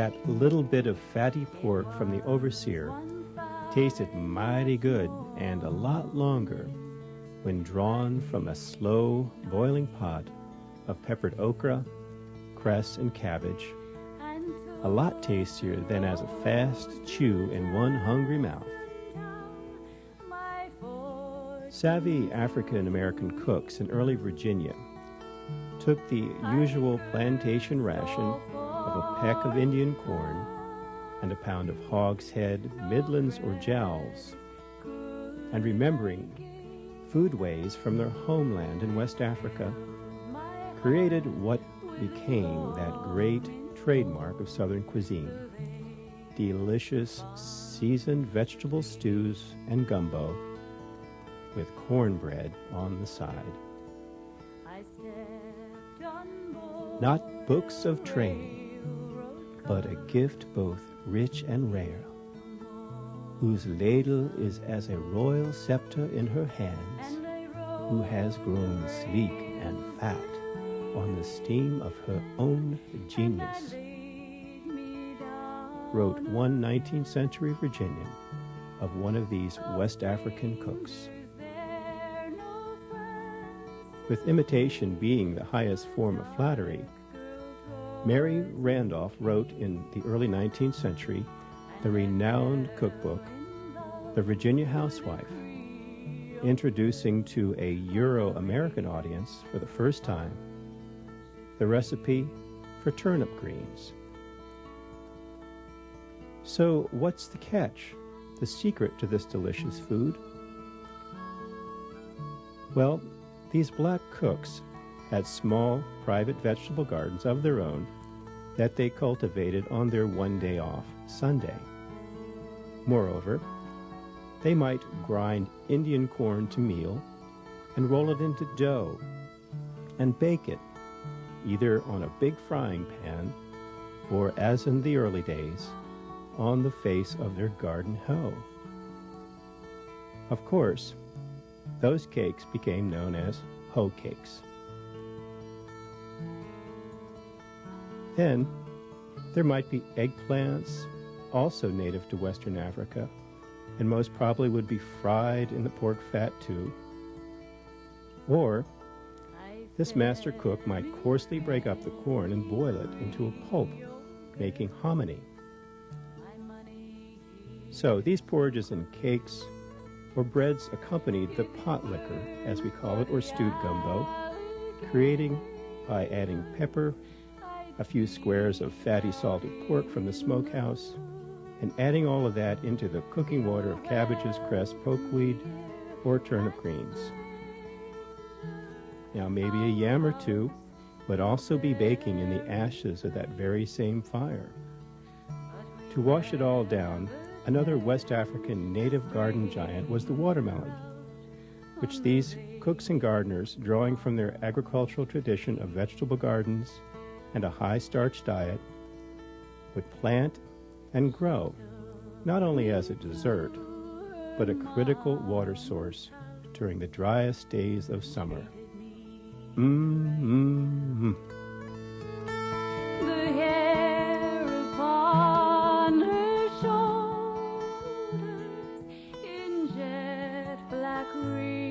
that little bit of fatty pork from the overseer tasted mighty good and a lot longer when drawn from a slow boiling pot of peppered okra, cress, and cabbage, a lot tastier than as a fast chew in one hungry mouth. Savvy African-American cooks in early Virginia took the usual plantation ration of a peck of Indian corn and a pound of hog's head, midlands, or jowls, and remembering foodways from their homeland in West Africa, created what became that great trademark of Southern cuisine: delicious seasoned vegetable stews and gumbo with cornbread on the side. Not books of training, but a gift both rich and rare, whose ladle is as a royal scepter in her hands, who has grown sleek and fat on the steam of her own genius, wrote one 19th century Virginian of one of these West African cooks. With imitation being the highest form of flattery, Mary Randolph wrote in the early 19th century the renowned cookbook, The Virginia Housewife, introducing to a Euro-American audience for the first time the recipe for turnip greens. So what's the catch, the secret to this delicious food? Well, these black cooks had small private vegetable gardens of their own that they cultivated on their one day off, Sunday. Moreover, they might grind Indian corn to meal and roll it into dough and bake it, either on a big frying pan or, as in the early days, on the face of their garden hoe. Of course, those cakes became known as hoe cakes. Then, there might be eggplants, also native to Western Africa, and most probably would be fried in the pork fat too. Or, this master cook might coarsely break up the corn and boil it into a pulp, making hominy. So these porridges and cakes or breads accompanied the pot liquor, as we call it, or stewed gumbo, creating by adding pepper, a few squares of fatty salted pork from the smokehouse, and adding all of that into the cooking water of cabbages, cress, pokeweed, or turnip greens. Now maybe a yam or two would also be baking in the ashes of that very same fire. To wash it all down, another West African native garden giant was the watermelon, which these cooks and gardeners, drawing from their agricultural tradition of vegetable gardens and a high-starch diet, would plant and grow, not only as a dessert, but a critical water source during the driest days of summer. The hair upon her shoulders in jet black rings.